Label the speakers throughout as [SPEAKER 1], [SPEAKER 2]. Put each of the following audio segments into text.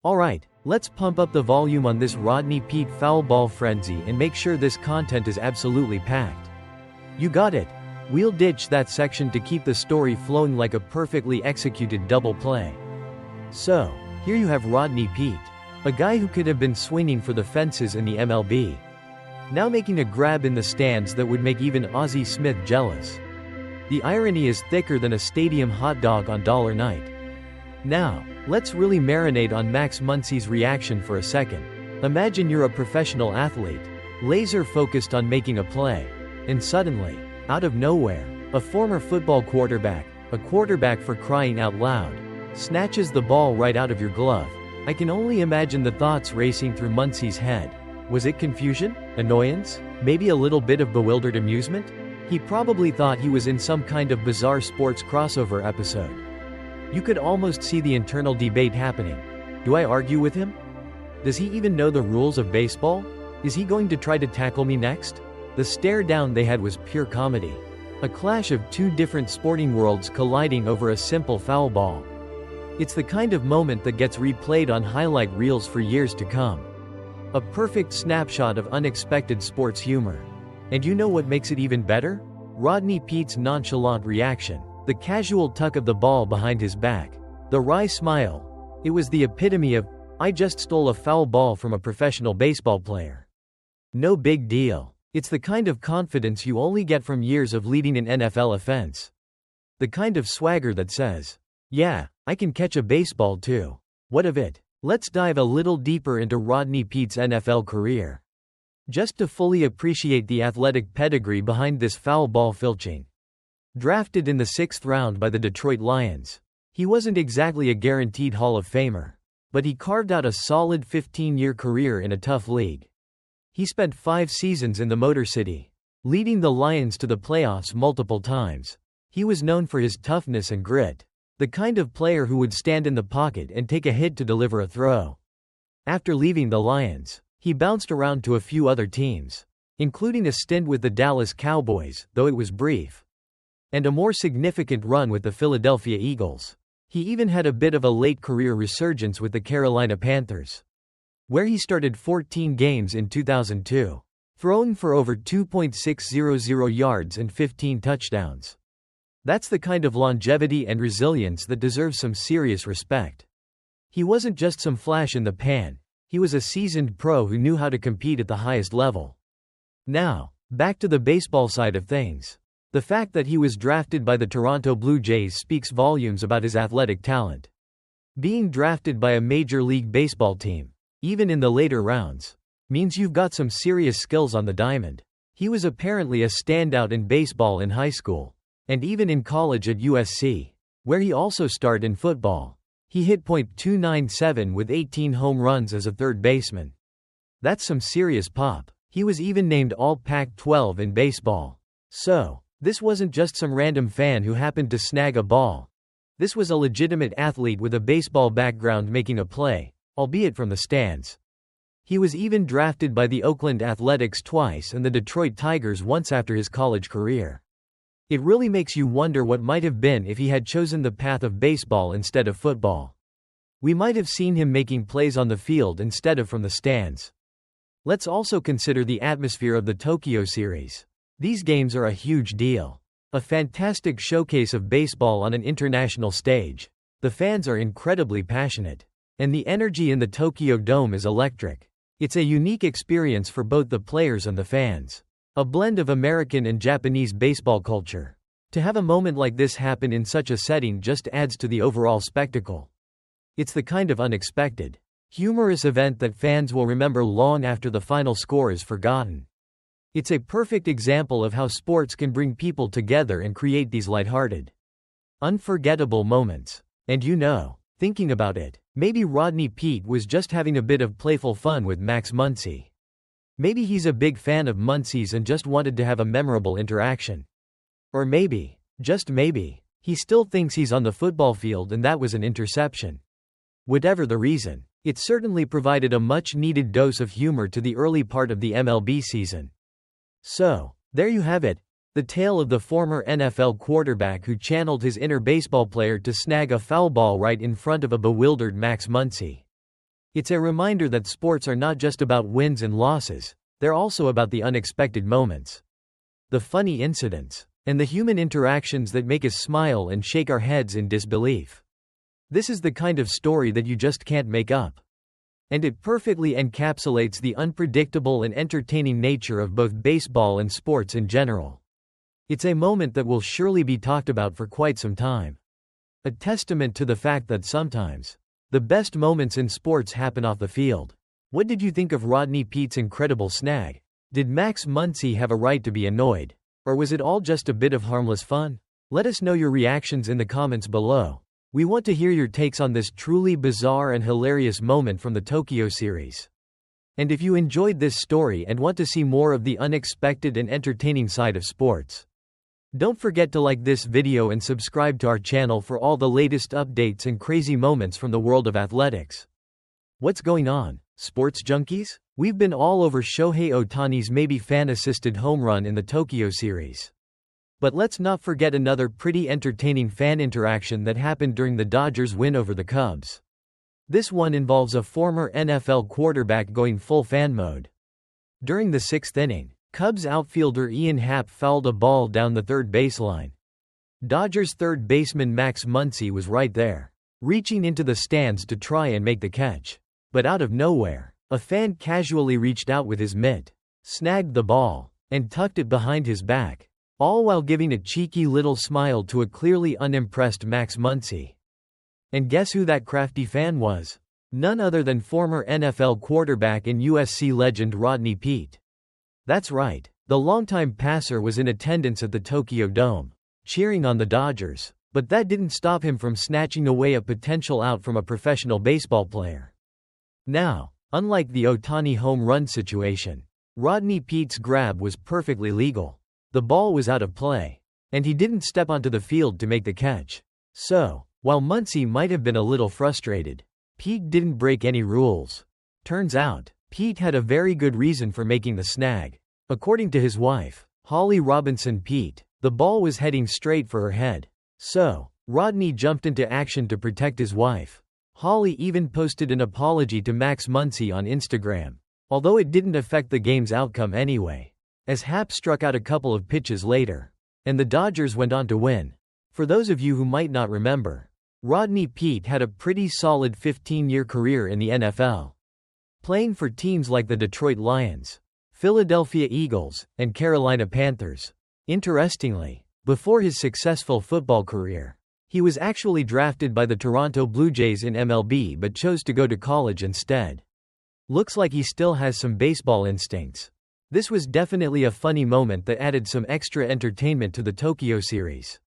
[SPEAKER 1] Alright, let's pump up the volume on this Rodney Peete foul ball frenzy and make sure this content is absolutely packed. You got it. We'll ditch that section to keep the story flowing like a perfectly executed double play. So, here you have Rodney Peete, a guy who could have been swinging for the fences in the MLB. Now making a grab in the stands that would make even Ozzie Smith jealous. The irony is thicker than a stadium hot dog on dollar night. Now, let's really marinate on Max Muncy's reaction for a second. Imagine you're a professional athlete, laser-focused on making a play, and suddenly, out of nowhere, a former football quarterback, a quarterback for crying out loud, snatches the ball right out of your glove. I can only imagine the thoughts racing through Muncy's head. Was it confusion? Annoyance? Maybe a little bit of bewildered amusement? He probably thought he was in some kind of bizarre sports crossover episode. You could almost see the internal debate happening. Do I argue with him? Does he even know the rules of baseball? Is he going to try to tackle me next? The stare down they had was pure comedy. A clash of two different sporting worlds colliding over a simple foul ball. It's the kind of moment that gets replayed on highlight reels for years to come. A perfect snapshot of unexpected sports humor. And you know what makes it even better? Rodney Peete's nonchalant reaction. The casual tuck of the ball behind his back. The wry smile. It was the epitome of, I just stole a foul ball from a professional baseball player. No big deal. It's the kind of confidence you only get from years of leading an NFL offense. The kind of swagger that says, yeah, I can catch a baseball too. What of it? Let's dive a little deeper into Rodney Peete's NFL career. Just to fully appreciate the athletic pedigree behind this foul ball filching. Drafted in the 6th round by the Detroit Lions, he wasn't exactly a guaranteed Hall of Famer, but he carved out a solid 15-year career in a tough league. He spent 5 seasons in the Motor City, leading the Lions to the playoffs multiple times. He was known for his toughness and grit, the kind of player who would stand in the pocket and take a hit to deliver a throw. After leaving the Lions, he bounced around to a few other teams, including a stint with the Dallas Cowboys, though it was brief, and a more significant run with the Philadelphia Eagles. He even had a bit of a late career resurgence with the Carolina Panthers, where he started 14 games in 2002, throwing for over 2.600 yards and 15 touchdowns. That's the kind of longevity and resilience that deserves some serious respect. He wasn't just some flash in the pan, he was a seasoned pro who knew how to compete at the highest level. Now, back to the baseball side of things. The fact that he was drafted by the Toronto Blue Jays speaks volumes about his athletic talent. Being drafted by a Major League Baseball team, even in the later rounds, means you've got some serious skills on the diamond. He was apparently a standout in baseball in high school, and even in college at USC, where he also starred in football. He hit .297 with 18 home runs as a third baseman. That's some serious pop. He was even named All Pac-12 in baseball. So, this wasn't just some random fan who happened to snag a ball. This was a legitimate athlete with a baseball background making a play, albeit from the stands. He was even drafted by the Oakland Athletics twice and the Detroit Tigers once after his college career. It really makes you wonder what might have been if he had chosen the path of baseball instead of football. We might have seen him making plays on the field instead of from the stands. Let's also consider the atmosphere of the Tokyo series. These games are a huge deal. A fantastic showcase of baseball on an international stage. The fans are incredibly passionate. And the energy in the Tokyo Dome is electric. It's a unique experience for both the players and the fans. A blend of American and Japanese baseball culture. To have a moment like this happen in such a setting just adds to the overall spectacle. It's the kind of unexpected, humorous event that fans will remember long after the final score is forgotten. It's a perfect example of how sports can bring people together and create these lighthearted, unforgettable moments. And thinking about it, maybe Rodney Peete was just having a bit of playful fun with Max Muncy. Maybe he's a big fan of Muncy's and just wanted to have a memorable interaction. Or maybe, just maybe, he still thinks he's on the football field and that was an interception. Whatever the reason, it certainly provided a much-needed dose of humor to the early part of the MLB season. So, there you have it, the tale of the former NFL quarterback who channeled his inner baseball player to snag a foul ball right in front of a bewildered Max Muncy. It's a reminder that sports are not just about wins and losses, they're also about the unexpected moments, the funny incidents, and the human interactions that make us smile and shake our heads in disbelief. This is the kind of story that you just can't make up. And it perfectly encapsulates the unpredictable and entertaining nature of both baseball and sports in general. It's a moment that will surely be talked about for quite some time. A testament to the fact that sometimes the best moments in sports happen off the field. What did you think of Rodney Peete's incredible snag? Did Max Muncy have a right to be annoyed? Or was it all just a bit of harmless fun? Let us know your reactions in the comments below. We want to hear your takes on this truly bizarre and hilarious moment from the Tokyo series. And if you enjoyed this story and want to see more of the unexpected and entertaining side of sports, don't forget to like this video and subscribe to our channel for all the latest updates and crazy moments from the world of athletics. What's going on, sports junkies? We've been all over Shohei Ohtani's maybe fan-assisted home run in the Tokyo series. But let's not forget another pretty entertaining fan interaction that happened during the Dodgers' win over the Cubs. This one involves a former NFL quarterback going full fan mode. During the 6th inning, Cubs outfielder Ian Happ fouled a ball down the third baseline. Dodgers third baseman Max Muncy was right there, reaching into the stands to try and make the catch. But out of nowhere, a fan casually reached out with his mitt, snagged the ball, and tucked it behind his back, all while giving a cheeky little smile to a clearly unimpressed Max Muncy. And guess who that crafty fan was? None other than former NFL quarterback and USC legend Rodney Peete. That's right, the longtime passer was in attendance at the Tokyo Dome, cheering on the Dodgers, but that didn't stop him from snatching away a potential out from a professional baseball player. Now, unlike the Ohtani home run situation, Rodney Peete's grab was perfectly legal. The ball was out of play, and he didn't step onto the field to make the catch. So, while Muncy might have been a little frustrated, Peete didn't break any rules. Turns out, Peete had a very good reason for making the snag. According to his wife, Robinson Peete, the ball was heading straight for her head. So, Rodney jumped into action to protect his wife. Holly even posted an apology to Max Muncy on Instagram, although it didn't affect the game's outcome anyway, as Happ struck out a couple of pitches later, and the Dodgers went on to win. For those of you who might not remember, Rodney Peete had a pretty solid 15-year career in the NFL, playing for teams like the Detroit Lions, Philadelphia Eagles, and Carolina Panthers. Interestingly, before his successful football career, he was actually drafted by the Toronto Blue Jays in MLB but chose to go to college instead. Looks like he still has some baseball instincts. This was definitely a funny moment that added some extra entertainment to the Tokyo series.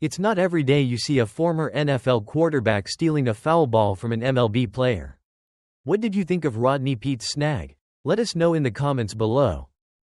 [SPEAKER 1] It's not every day you see a former NFL quarterback stealing a foul ball from an MLB player. What did you think of Rodney Peete's snag? Let us know in the comments below.